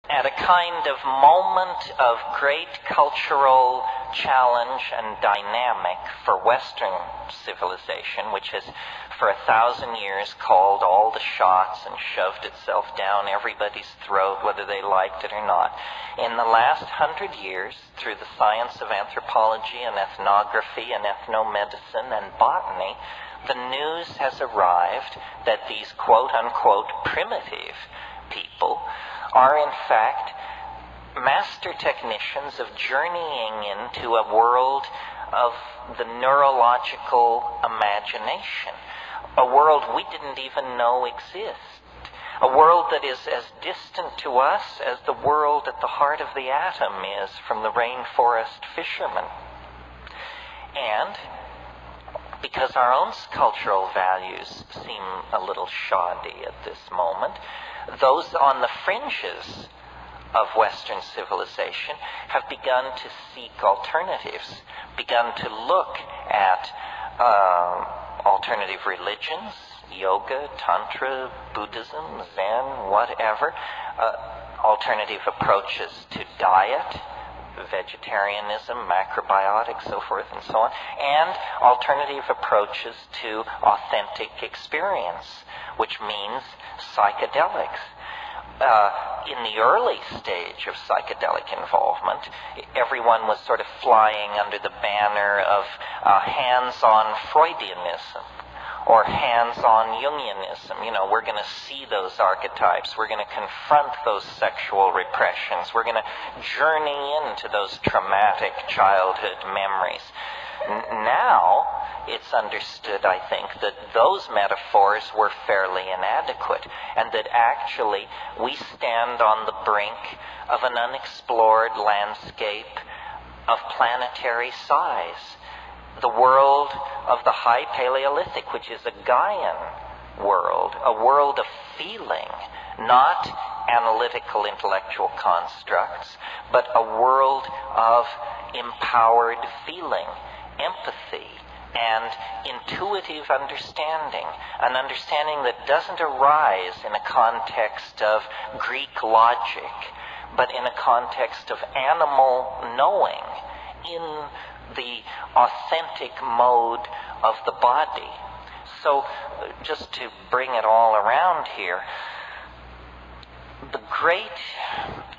at a kind of moment of great cultural challenge and dynamic for Western civilization, which has for 1,000 years called all the shots and shoved itself down everybody's throat, whether they liked it or not. In the last 100 years, through the science of anthropology and ethnography and ethnomedicine and botany, the news has arrived that these quote-unquote primitive people are in fact master technicians of journeying into a world of the neurological imagination, a world we didn't even know exists, a world that is as distant to us as the world at the heart of the atom is from the rainforest fisherman. And because our own cultural values seem a little shoddy at this moment, those on the fringes of Western civilization have begun to seek alternatives, begun to look at alternative religions, yoga, tantra, Buddhism, Zen, whatever, alternative approaches to diet, vegetarianism, macrobiotics, so forth and so on, and alternative approaches to authentic experience, which means psychedelics. In the early stage of psychedelic involvement, everyone was sort of flying under the banner of hands-on Freudianism or hands-on Jungianism. You know, we're going to see those archetypes. We're going to confront those sexual repressions. We're going to journey into those traumatic childhood memories. Now, it's understood, I think, that those metaphors were fairly inadequate, and that actually we stand on the brink of an unexplored landscape of planetary size. The world of the High Paleolithic, which is a Gaian world, a world of feeling, not analytical intellectual constructs, but a world of empowered feeling, empathy, and intuitive understanding, an understanding that doesn't arise in a context of Greek logic, but in a context of animal knowing, in the authentic mode of the body. So, just to bring it all around here, the great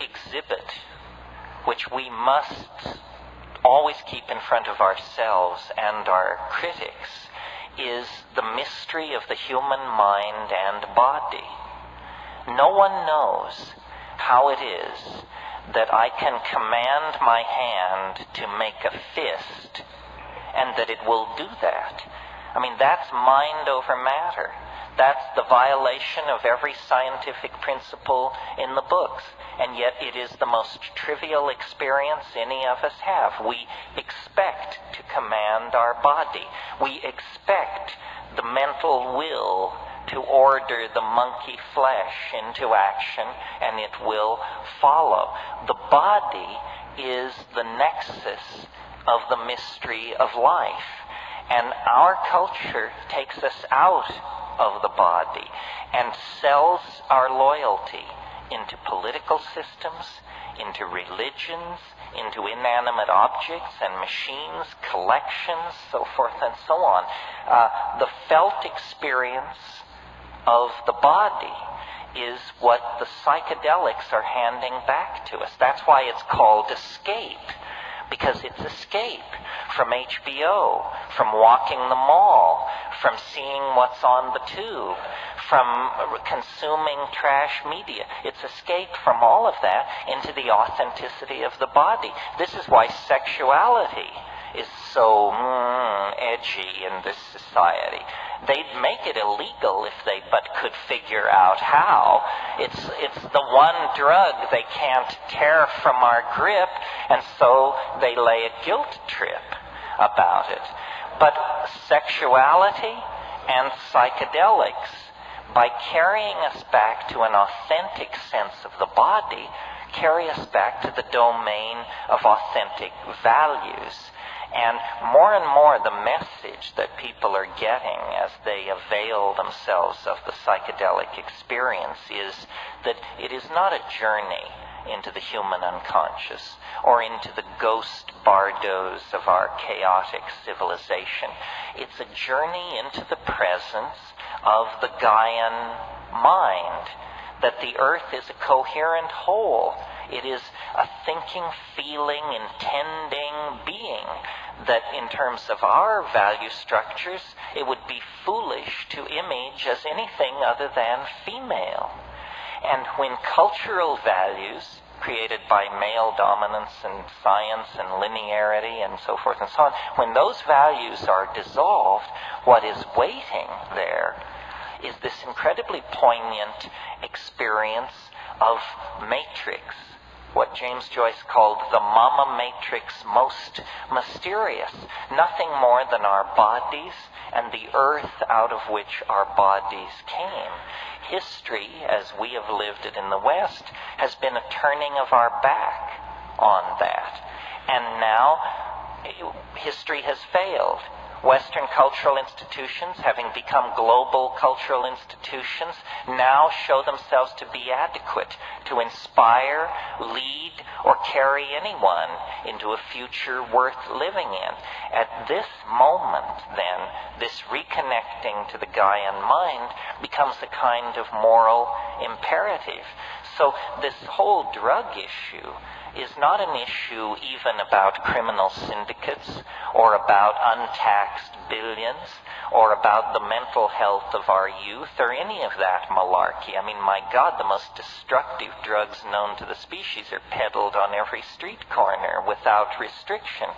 exhibit which we must always keep in front of ourselves and our critics is the mystery of the human mind and body. No one knows how it is that I can command my hand to make a fist and that it will do that. I mean, that's mind over matter. That's the violation of every scientific principle in the books. And yet it is the most trivial experience any of us have. We expect to command our body. We expect the mental will to order the monkey flesh into action, and it will follow. The body is the nexus of the mystery of life. And our culture takes us out of the body and sells our loyalty into political systems, into religions, into inanimate objects and machines, collections, so forth and so on. The felt experience of the body is what the psychedelics are handing back to us. That's why it's called escape, because it's escape from HBO, from walking the mall, from seeing what's on the tube, from consuming trash media. It's escape from all of that into the authenticity of the body. This is why sexuality is so edgy in this society. They'd make it illegal if they but could figure out how. It's the one drug they can't tear from our grip, and so they lay a guilt trip about it. But sexuality and psychedelics, by carrying us back to an authentic sense of the body, carry us back to the domain of authentic values. And more, the message that people are getting as they avail themselves of the psychedelic experience is that it is not a journey into the human unconscious, or into the ghost bardos of our chaotic civilization. It's a journey into the presence of the Gaian mind, that the earth is a coherent whole. It is a thinking, feeling, intending being, that in terms of our value structures, it would be foolish to image as anything other than female. And when cultural values, created by male dominance and science and linearity and so forth and so on, when those values are dissolved, what is waiting there is this incredibly poignant experience of matrix, what James Joyce called the mama matrix most mysterious, nothing more than our bodies and the earth out of which our bodies came. History, as we have lived it in the West, has been a turning of our back on that. And now history has failed. Western cultural institutions, having become global cultural institutions, now show themselves to be adequate to inspire, lead, or carry anyone into a future worth living in. At this moment, then, this reconnecting to the Gaian mind becomes a kind of moral imperative. So this whole drug issue is not an issue even about criminal syndicates or about untaxed billions or about the mental health of our youth or any of that malarkey. I mean, my God, the most destructive drugs known to the species are peddled on every street corner without restriction.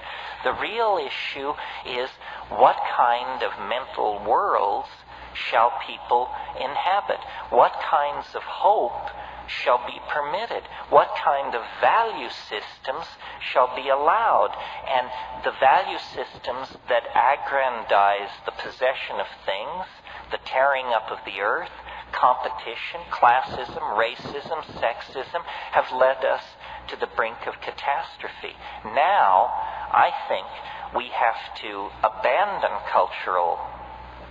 The real issue is what kind of mental worlds shall people inhabit? What kinds of hope shall be permitted? What kind of value systems shall be allowed? And the value systems that aggrandize the possession of things, the tearing up of the earth, competition, classism, racism, sexism, have led us to the brink of catastrophe. Now, I think we have to abandon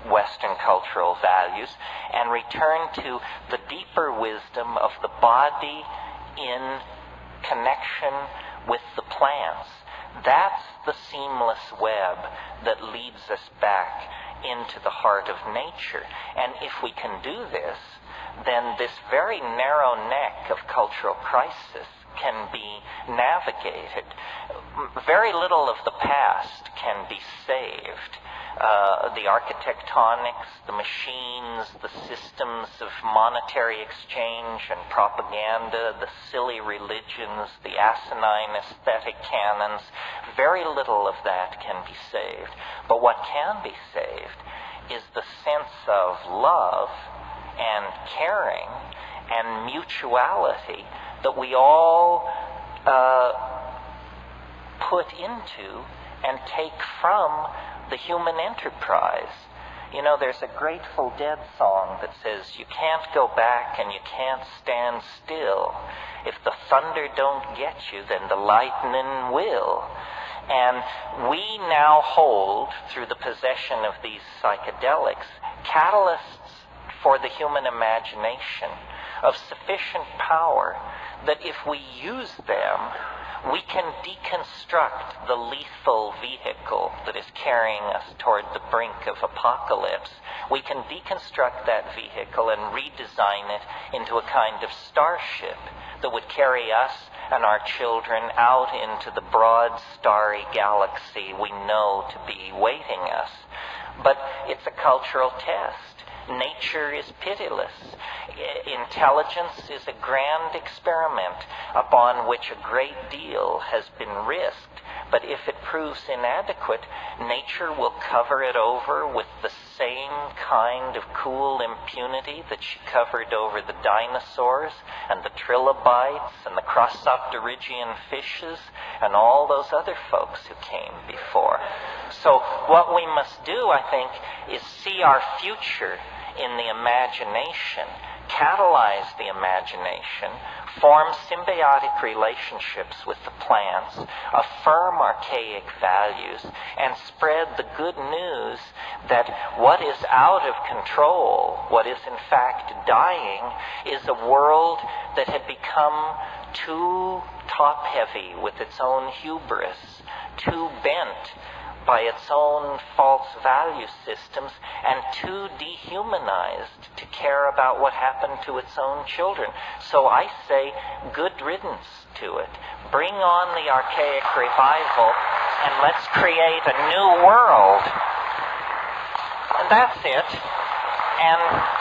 Western cultural values and return to the deeper wisdom of the body in connection with the plants. That's the seamless web that leads us back into the heart of nature. And if we can do this, then this very narrow neck of cultural crisis can be navigated. Very little of the past can be saved. The architectonics, the machines, the systems of monetary exchange and propaganda, the silly religions, the asinine aesthetic canons, very little of that can be saved. But what can be saved is the sense of love and caring and mutuality that we all put into and take from the human enterprise. You know, there's a Grateful Dead song that says, you can't go back and you can't stand still. If the thunder don't get you, then the lightning will. And we now hold, through the possession of these psychedelics, catalysts for the human imagination of sufficient power that if we use them, we can deconstruct the lethal vehicle that is carrying us toward the brink of apocalypse. We can deconstruct that vehicle and redesign it into a kind of starship that would carry us and our children out into the broad, starry galaxy we know to be waiting us. But it's a cultural test. Nature is pitiless. Intelligence is a grand experiment upon which a great deal has been risked. But if it proves inadequate, nature will cover it over with the same kind of cool impunity that she covered over the dinosaurs and the trilobites and the crossopterygian fishes and all those other folks who came before. So what we must do, I think, is see our future in the imagination, catalyze the imagination, form symbiotic relationships with the plants, affirm archaic values, and spread the good news that what is out of control, what is in fact dying, is a world that had become too top-heavy with its own hubris, too bent by its own false value systems, and too dehumanized to care about what happened to its own children. So I say, good riddance to it. Bring on the archaic revival, and let's create a new world. And that's it. And